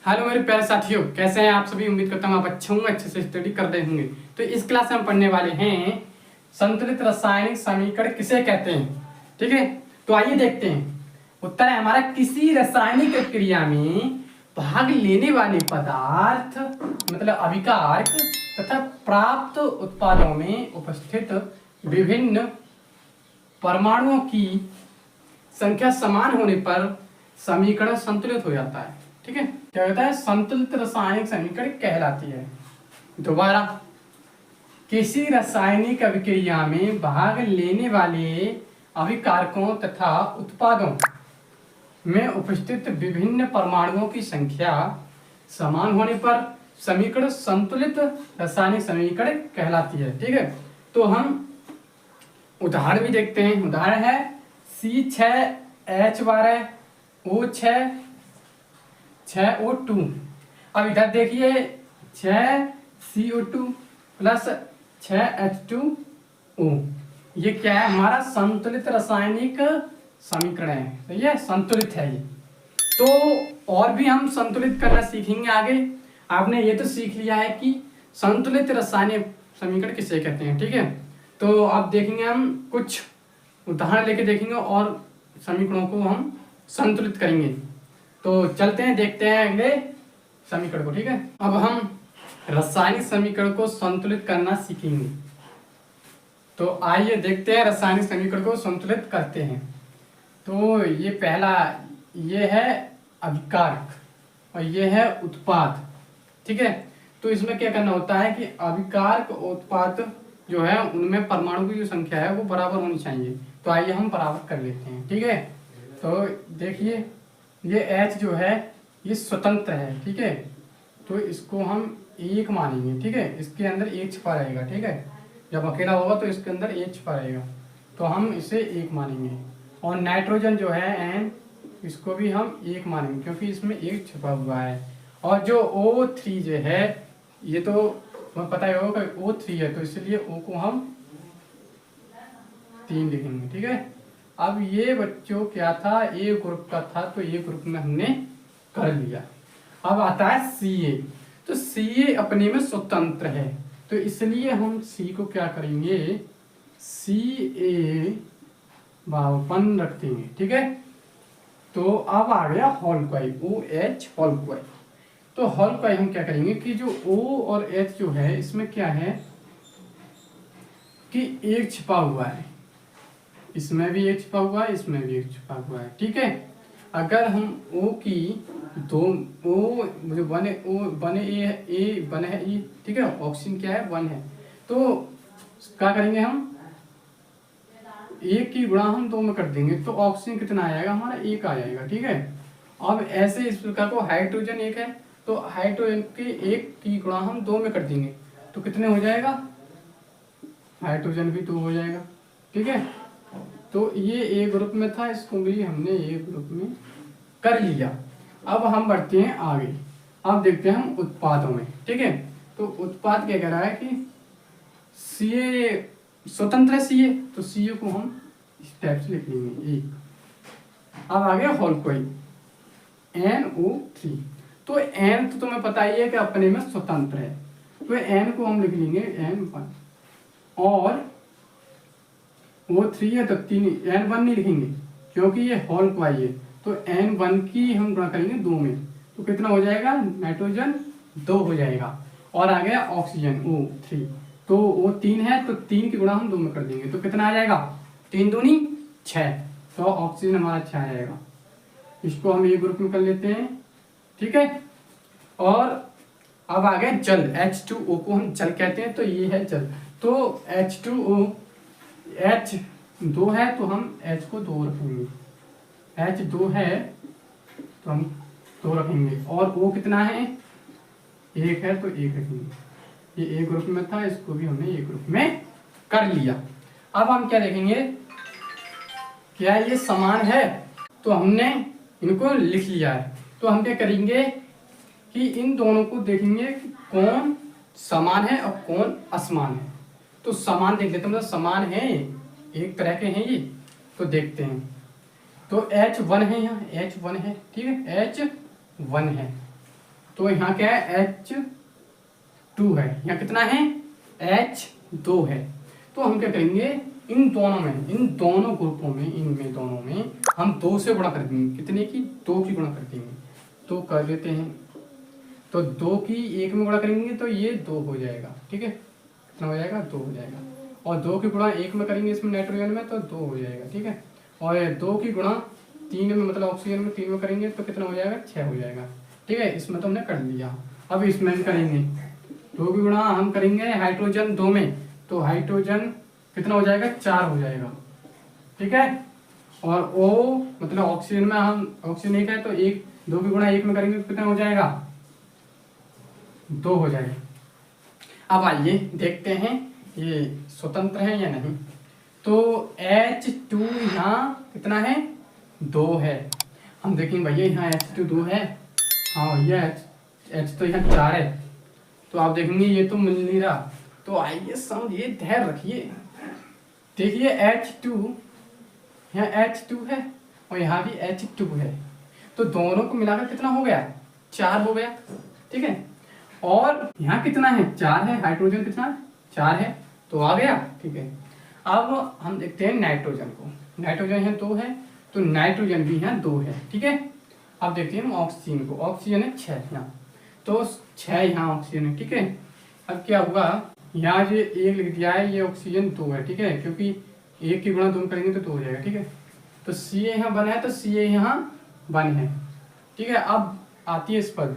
Hello मेरे प्यारे साथियों, कैसे हैं आप सभी। उम्मीद करता हूँ आप अच्छे होंगे, अच्छे से स्टडी कर रहे होंगे। तो इस क्लास में हम पढ़ने वाले हैं संतुलित रासायनिक समीकरण किसे कहते हैं। ठीक है, तो आइए देखते हैं। उत्तर है हमारा, किसी रासायनिक क्रिया में भाग लेने वाले पदार्थ मतलब अभिकारक तथा प्राप्त उत्पादों में उपस्थित विभिन्न परमाणुओं की संख्या समान होने पर समीकरण संतुलित हो जाता है। ठीक है, क्या होता है, संतुलित रासायनिक समीकरण कहलाती है। दोबारा, किसी रासायनिक अभिक्रिया में भाग लेने वाले अभिकारकों तथा उत्पादों में उपस्थित विभिन्न परमाणुओं की संख्या समान होने पर समीकरण संतुलित रासायनिक समीकरण कहलाती है। ठीक है, तो हम उदाहरण भी देखते हैं। उदाहरण है C6H12O6 6O2। अब इधर देखिए 6CO2 प्लस 6H2O, ये क्या है, हमारा संतुलित रासायनिक समीकरण है। तो ये संतुलित है। ये तो और भी हम संतुलित करना सीखेंगे आगे। आपने ये तो सीख लिया है कि संतुलित रासायनिक समीकरण किसे कहते हैं। ठीक है, तो अब देखेंगे हम कुछ उदाहरण लेके देखेंगे और समीकरणों को हम संतुलित करेंगे। तो चलते हैं, देखते हैं अगले समीकरण को। ठीक है, अब हम रासायनिक समीकरण को संतुलित करना सीखेंगे। तो आइए देखते हैं, रासायनिक समीकरण को संतुलित करते हैं। तो ये पहला, ये है अभिकारक और ये है उत्पाद। ठीक है, तो इसमें क्या करना होता है कि अभिकारक उत्पाद जो है उनमें परमाणु की जो संख्या है वो बराबर होनी चाहिए। तो आइए हम बराबर कर लेते हैं। ठीक है, तो देखिए ये H जो है ये स्वतंत्र है। ठीक है, तो इसको हम एक मानेंगे। ठीक है, इसके अंदर एक छिपा रहेगा। ठीक है, जब अकेला होगा तो इसके अंदर एक छिपा रहेगा, तो हम इसे एक मानेंगे। और नाइट्रोजन जो है N, इसको भी हम एक मानेंगे क्योंकि इसमें एक छिपा हुआ है। और जो O3 जो है, ये तो तुम्हें पता ही होगा कि O3 है, तो इसलिए O को हम 3 लिखेंगे। ठीक है, अब ये बच्चों क्या था, ए ग्रुप का था, तो ये ग्रुप में हमने कर लिया। अब आता है Ca। तो Ca अपने में स्वतंत्र है, तो इसलिए हम C को क्या करेंगे, Ca रख देंगे। ठीक है, तो अब आ गया हॉलक्वाई, OH हॉलक्वाई। तो हॉलक्वाई हम क्या करेंगे कि जो O और H जो है इसमें क्या है कि एक छिपा हुआ है, इसमें भी एक छिपा हुआ है, इसमें भी एक छिपा हुआ है। ठीक है, अगर हम O की दो O जो बने O बने ए बने है E, ठीक है, ऑक्सीजन क्या है 1 है, तो क्या करेंगे हम एक की गुणा हम 2 में कर देंगे, तो ऑक्सीजन कितना आ जाएगा हमारा 1 आ जाएगा। ठीक है, अब ऐसे इस प्रकार को हाइड्रोजन 1 है, तो हाइड्रोजन के 1 की गुणा हम 2 में कर देंगे, तो कितने हो जाएगा, हाइड्रोजन भी 2 हो जाएगा। ठीक है, तो ये ए ग्रुप में था, इसको भी हमने ए ग्रुप में कर लिया। अब हम बढ़ते हैं आगे। अब देखते हैं हम उत्पादों में। ठीक है, तो उत्पाद क्या कह रहा है कि Ca स्वतंत्र है Ca, तो Ca को हम इस टाइप से लिख लेंगे एक। अब आ गया हॉलक्वाई NO3। तो N तो तुम्हें पता ही है कि अपने में स्वतंत्र है, तो N को हम लिख लेंगे N1। और O3 है तो N1 नहीं लिखेंगे क्योंकि ये हॉलक्वाई है, तो N1 की हम गुणा करेंगे 2 में, तो कितना हो जाएगा, नाइट्रोजन 2 हो जाएगा। और आ गया ऑक्सीजन O3, तो O3 है तो 3 की गुणा हम 2 में कर देंगे, तो कितना आ जाएगा, 3 दूनी 6, तो ऑक्सीजन हमारा 6 आ जाएगा। इसको हम ए ग्रुप में कर लेते हैं। ठीक है, और अब आ गया जल, H2O को हम जल कहते हैं, तो ये है जल। तो H2O, H 2 है तो हम H को 2 रखेंगे, H 2 है तो हम 2 रखेंगे। और O कितना है, 1 है तो 1 रखेंगे। ये ए ग्रुप में था, इसको भी हमने ए ग्रुप में कर लिया। अब हम क्या देखेंगे, क्या ये समान है, तो हमने इनको लिख लिया है। तो हम क्या करेंगे कि इन दोनों को देखेंगे कि कौन समान है और कौन असमान है। तो समान देख लेते हैं, मतलब समान है, एक तरह के हैं ये, तो देखते हैं। तो H1 है, यहाँ H1 है। ठीक है, H1 है, तो यहाँ क्या है H2 है, यहाँ कितना है H2 है। तो हम क्या करेंगे इन दोनों में, इन दोनों ग्रुपों में, इनमें दोनों में हम 2 से गुणा कर देंगे। कितने की? 2 की गुणा कर देंगे। तो कर देते हैं, तो 2 की 1 में गुणा करेंगे तो ये 2 हो जाएगा, ठीक है। कितना हो जाएगा? 2 हो जाएगा। और 2 की गुणा 1 में करेंगे इसमें नाइट्रोजन में तो 2 हो जाएगा, ठीक है। और 2 की गुणा 3 में मतलब ऑक्सीजन में 3 में करेंगे तो कितना हो जाएगा? 6 हो जाएगा, ठीक है। इसमें तो हमने कर लिया। अब इसमें भी करेंगे, 2 की गुणा हम करेंगे हाइड्रोजन 2 में, तो हाइड्रोजन कितना हो जाएगा? 4 हो जाएगा, ठीक है। और O मतलब ऑक्सीजन में हम ऑक्सीजन 1 है तो 2 की गुणा 1 में करेंगे तो कितना हो जाएगा? 2 हो जाएगा। अब आइए देखते हैं ये स्वतंत्र है या नहीं। तो H2 यहाँ कितना है? 2 है। हम देखेंगे भैया यहाँ H2 2 है, हाँ भैया H तो यहाँ 4 है। तो आप देखेंगे ये तो मिल नहीं रहा। तो आइए समझिए, धैर्य रखिए। देखिए H2, यहाँ H2 है और यहाँ भी H2 है, तो दोनों को मिलाकर कितना हो गया? 4 हो गया, ठीक है। और यहाँ कितना है? 4 है। हाइड्रोजन कितना? 4 है, तो आ गया, ठीक है। अब हम देखते हैं नाइट्रोजन को। नाइट्रोजन यहाँ 2 है, तो नाइट्रोजन भी यहाँ 2 है, ठीक है। अब देखते हैं हम ऑक्सीजन को। ऑक्सीजन है 6 यहाँ, तो 6 यहाँ ऑक्सीजन है, ठीक है। अब क्या हुआ, यहाँ जो 1 लिख दिया है, ये ऑक्सीजन 2 है, ठीक है, क्योंकि 1 की गुणा 2 करेंगे तो 2 हो जाएगा, ठीक है। तो Ca यहाँ 1 है तो Ca यहाँ 1 है, ठीक है। अब आती है इस पर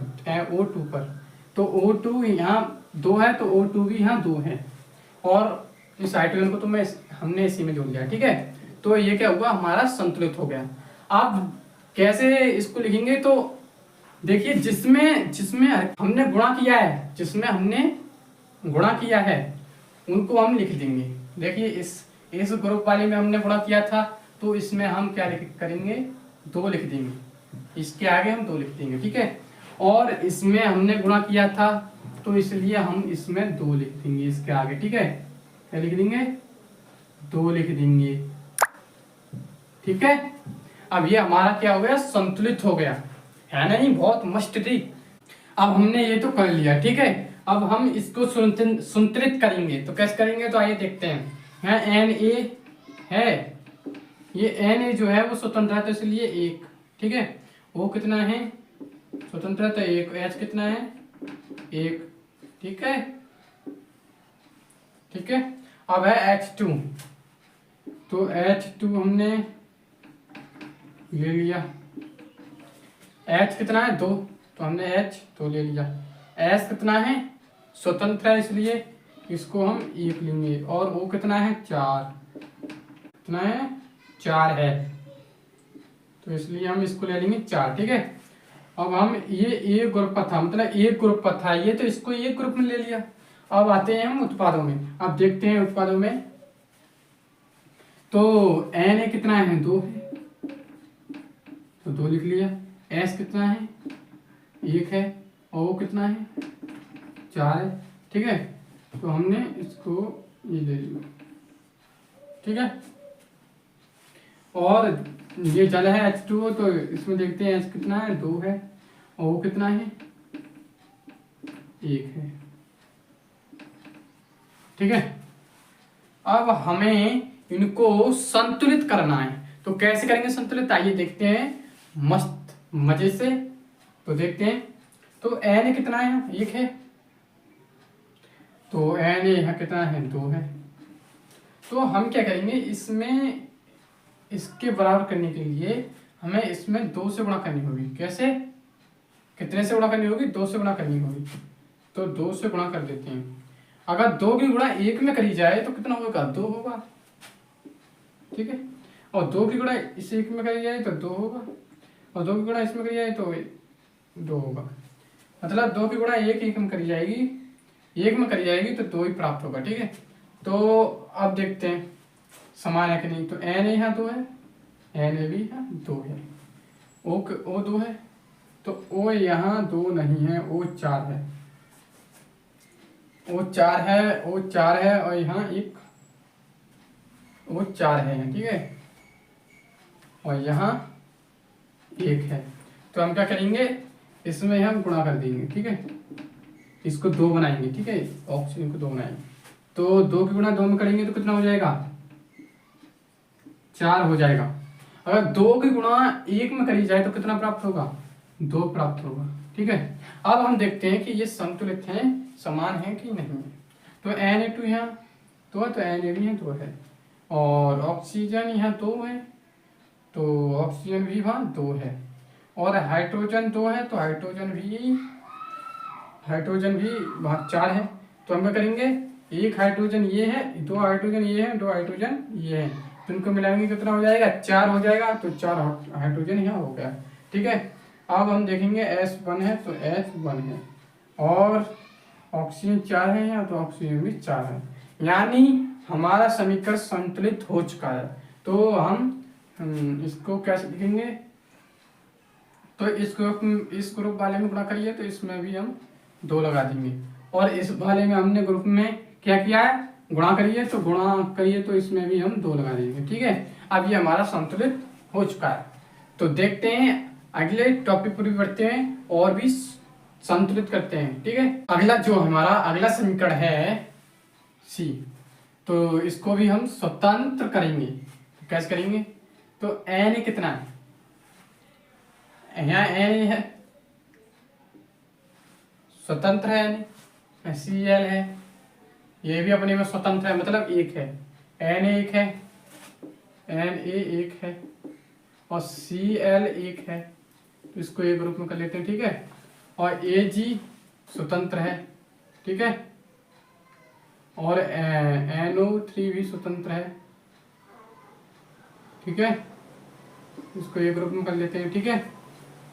O2 पर, तो O2 यहाँ 2 है तो O2 भी यहाँ 2 है। और इस हाइड्रोजन को तो हमने इसी में जोड़ दिया, ठीक है। तो ये क्या हुआ? हमारा संतुलित हो गया। अब कैसे इसको लिखेंगे? तो देखिए जिसमें हमने गुणा किया है, जिसमें हमने गुणा किया है उनको हम लिख देंगे। देखिए इस ग्रुप वाले में हमने गुणा किया था, तो इसमें हम क्या करेंगे? 2 लिख देंगे, इसके आगे हम 2 लिख देंगे, ठीक है। और इसमें हमने गुणा किया था तो इसलिए हम इसमें 2 लिख देंगे इसके आगे, ठीक है। क्या लिख देंगे? 2 लिख देंगे, ठीक है। अब ये हमारा क्या हो गया? संतुलित हो गया, है नहीं? बहुत मस्त थी। अब हमने ये तो कर लिया, ठीक है। अब हम इसको संतुलित करेंगे, तो कैसे करेंगे? तो आइए देखते हैं। यहाँ Na है, ये Na जो है वो स्वतंत्र है तो इसलिए 1, ठीक है। वो कितना है? स्वतंत्र है तो 1। H कितना है? 1, ठीक है, ठीक है। अब है H2, तो H2 हमने ले लिया। H कितना है? 2, तो हमने H तो ले लिया। S कितना है? स्वतंत्र है इसलिए इसको हम 1 लेंगे। और O कितना है? 4, कितना है? 4 है, तो इसलिए हम इसको ले लेंगे 4, ठीक है। अब हम ये एक ग्रुप था, मतलब एक ग्रुप था ये, तो इसको एक ग्रुप में ले लिया। अब आते हैं हम उत्पादों में। अब देखते हैं उत्पादों में, तो Na कितना है? 2 है, तो 2 लिख लिया। S कितना है? 1 है। और O कितना है? 4 है, ठीक है। तो हमने इसको ये ले लिया, ठीक है। और ये जल है H2O, तो इसमें देखते हैं H कितना है? 2 है। और O कितना है? 1 है, ठीक है। अब हमें इनको संतुलित करना है, तो कैसे करेंगे संतुलित? आइए देखते हैं मस्त मजे से। तो देखते हैं, तो Na कितना है? 1 है, तो Na यहाँ कितना है? 2 है। तो हम क्या करेंगे, इसमें इसके बराबर करने के लिए हमें इसमें 2 से गुणा करनी होगी। कैसे? कितने से गुणा करनी होगी? 2 से गुणा करनी होगी, तो 2 से गुणा कर देते हैं। अगर 2 की गुणा 1 में करी जाए तो कितना होगा? 2 होगा, ठीक है। और 2 की गुणा इस 1 में करी जाए तो 2 होगा, और 2 की गुणा इसमें करी जाए तो 2 होगा। मतलब 2 की गुणा 1 में करी जाएगी, 1 में करी जाएगी तो 2 ही प्राप्त होगा, ठीक है। तो अब देखते हैं समान है कि नहीं। तो Na यहाँ 2 है, Na भी यहाँ 2 है। O 2 है, तो O यहाँ 2 नहीं है, O 4 है। O 4 है, O 4 है, और यहाँ एक O 4 है, ठीक है। और यहाँ 1 है। तो हम क्या करेंगे, इसमें हम गुणा कर देंगे, ठीक है। इसको 2 बनाएंगे, ठीक है, ऑक्सीजन को 2 बनाएंगे। तो 2 की गुणा 2 में करेंगे तो कितना हो जाएगा, 4 हो जाएगा। अगर 2 की गुणा 1 में करी जाए तो कितना प्राप्त होगा, 2 प्राप्त होगा, ठीक है। अब हम देखते हैं कि ये संतुलित हैं, समान है कि नहीं है। तो Na2 यहाँ 2 है, तो Na भी है 2 है, और ऑक्सीजन यहाँ 2 है, तो ऑक्सीजन भी वहाँ 2 है, और हाइड्रोजन 2 है, तो हाइड्रोजन भी वहाँ 4 है। तो हम क्या करेंगे, एक हाइड्रोजन ये है, 2 हाइड्रोजन ये है, 2 हाइड्रोजन ये है, तो इनको मिलाएंगे कितना हो जाएगा, 4 हो जाएगा। तो 4 हाइड्रोजन यहाँ हो गया, ठीक है। अब हम देखेंगे S1 है, तो S1 है, और ऑक्सीजन 4 है यहाँ, तो ऑक्सीजन भी 4 है, यानी हमारा समीकरण संतुलित हो चुका है। तो हम इसको कैसे लिखेंगे, तो इस ग्रुप वाले में गुणा करिए तो इसमें भी हम 2 लगा देंगे, और इस वाले में हमने ग्रुप में क्या किया है, गुणा करिए तो इसमें भी हम 2 लगा देंगे, ठीक है। अब ये हमारा संतुलित हो चुका है। तो देखते हैं अगले टॉपिक पर भी बढ़ते हैं और भी संतुलित करते हैं, ठीक है। अगला जो हमारा अगला समीकरण है सी, तो इसको भी हम स्वतंत्र करेंगे। तो कैसे करेंगे, तो Na कितना है, यहाँ Na है, स्वतंत्र है, Cl है, ये भी अपने में स्वतंत्र है, मतलब एक है, Na एक है, Na एक है, और Cl एक है, तो इसको एक ग्रुप में कर लेते हैं, ठीक है। और Ag स्वतंत्र है, ठीक है, और NO3 भी स्वतंत्र है, ठीक है, इसको एक ग्रुप में कर लेते हैं, ठीक है।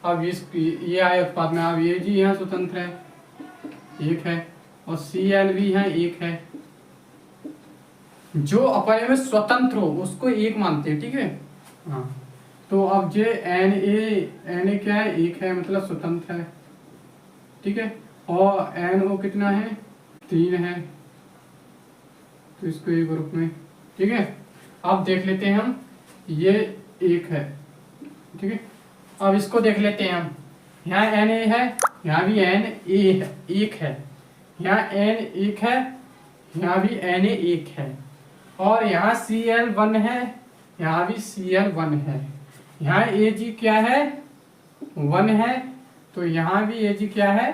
अब ये आए उत्पाद में, अब Ag यहाँ स्वतंत्र है, एक है, और Cl भी यहाँ एक है। जो अपने में स्वतंत्र हो उसको एक मानते हैं, ठीक है। हाँ, तो अब ये Na क्या है, एक है, मतलब स्वतंत्र है, ठीक है, और NO कितना है, 3 है, तो इसको एक ग्रुप में, ठीक है। अब देख लेते हैं हम, ये एक है, ठीक है। अब इसको देख लेते हैं हम, यहाँ Na है, यहाँ भी Na एक है, यहाँ N एक है, यहाँ भी Na एक है, और यहाँ Cl1 है, यहाँ भी Cl1 है, यहाँ Ag क्या है, 1 है, तो यहाँ भी Ag क्या है,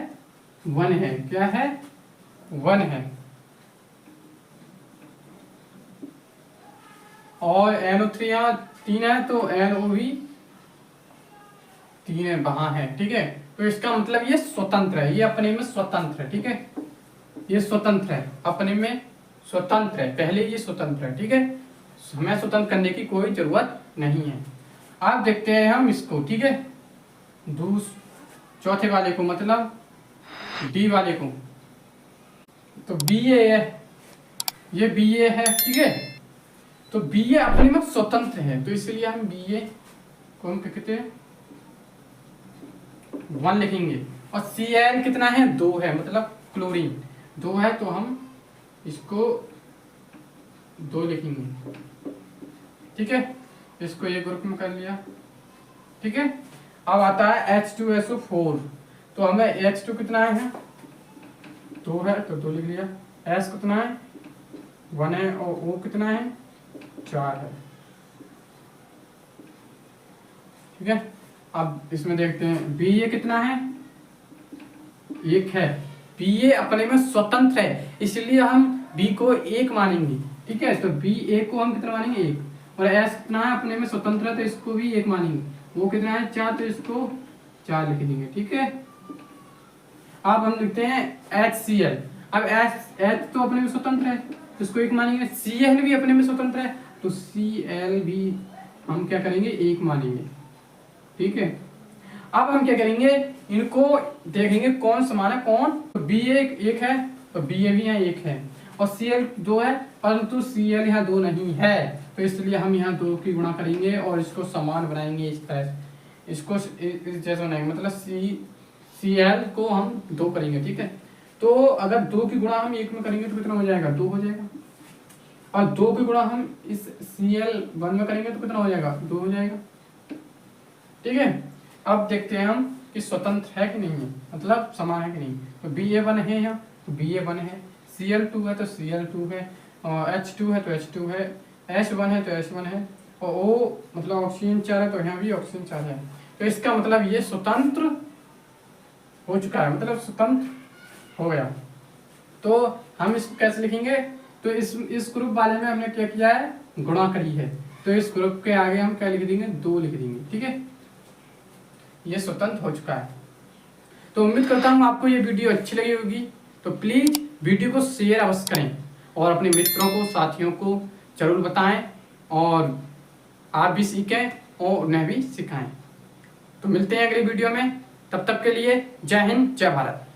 1 है, क्या है, 1 है, और NO3 यहाँ 3 है, तो NO भी 3 है, वहां है, ठीक है। तो इसका मतलब ये स्वतंत्र है, ये अपने में स्वतंत्र है, ठीक है, ये स्वतंत्र है, अपने में स्वतंत्र है, पहले ये स्वतंत्र है, ठीक है, हमें स्वतंत्र करने की कोई जरूरत नहीं है। आप देखते हैं हम इसको, ठीक है, चौथे वाले को, मतलब डी वाले को, तो Ba है, ये Ba है, ठीक है, तो Ba अपने में स्वतंत्र है, तो इसलिए हम Ba को हम क्या कहते हैं, 1 लिखेंगे, और Cl कितना है, 2 है, मतलब क्लोरीन 2 है, तो हम इसको 2 लिखेंगे, ठीक है, इसको एक ग्रुप में कर लिया, ठीक है। अब आता है H2SO4, तो हमें H2 कितना है, 2 है, तो 2 लिख लिया, S कितना है, 1 है, और O कितना है, 4 है, ठीक है। अब इसमें देखते हैं Ba कितना है, 1 है, Ba अपने में स्वतंत्र है, इसलिए हम B को 1 मानेंगे, ठीक है, तो Ba को हम कितना मानेंगे, 1, और S कितना है, अपने में स्वतंत्र है, तो इसको भी 1 मानेंगे, वो कितना है, 4, तो इसको 4 लिख देंगे, ठीक है। अब हम लिखते हैं HCl, अब H तो अपने में स्वतंत्र है, तो इसको 1 मानेंगे, Cl भी अपने में स्वतंत्र है, तो Cl भी हम क्या करेंगे, 1 मानेंगे, ठीक है। अब हम क्या करेंगे, इनको देखेंगे कौन समान है, कौन, तो Ba 1 है, तो Ba भी यहाँ 1 है, और Cl 2 है, परंतु Cl यहाँ 2 नहीं है, तो इसलिए हम यहाँ 2 की गुणा करेंगे और इसको समान बनाएंगे, इस तरह इसको इस जैसा बनाएंगे, मतलब Cl को हम 2 करेंगे, ठीक है। तो अगर 2 की गुणा हम 1 में करेंगे तो कितना हो जाएगा, 2 हो जाएगा, और 2 की गुणा हम इस Cl1 में करेंगे तो कितना हो जाएगा, 2 हो जाएगा, ठीक है। अब देखते हैं हम कि स्वतंत्र है कि नहीं है, मतलब समान है कि नहीं। तो Ba1 है यहाँ, तो Ba1 है, Cl2 है तो Cl2 है, और H2 है तो H2 है, H1 है तो H1 है, और O मतलब ऑक्सीजन 4 है तो यहाँ भी ऑक्सीजन 4 है। तो इसका मतलब ये स्वतंत्र हो चुका है, मतलब स्वतंत्र हो गया। तो हम इसको कैसे लिखेंगे, तो इस ग्रुप वाले में हमने क्या किया है, गुणा करी है, तो इस ग्रुप के आगे हम क्या लिख देंगे, 2 लिख देंगे, ठीक है। ये स्वतंत्र हो चुका है। तो उम्मीद करता हूँ आपको ये वीडियो अच्छी लगी होगी। तो प्लीज वीडियो को शेयर अवश्य करें और अपने मित्रों को, साथियों को जरूर बताएं, और आप भी सीखें और उन्हें भी सिखाएं। तो मिलते हैं अगली वीडियो में, तब तक के लिए जय हिंद, जय भारत।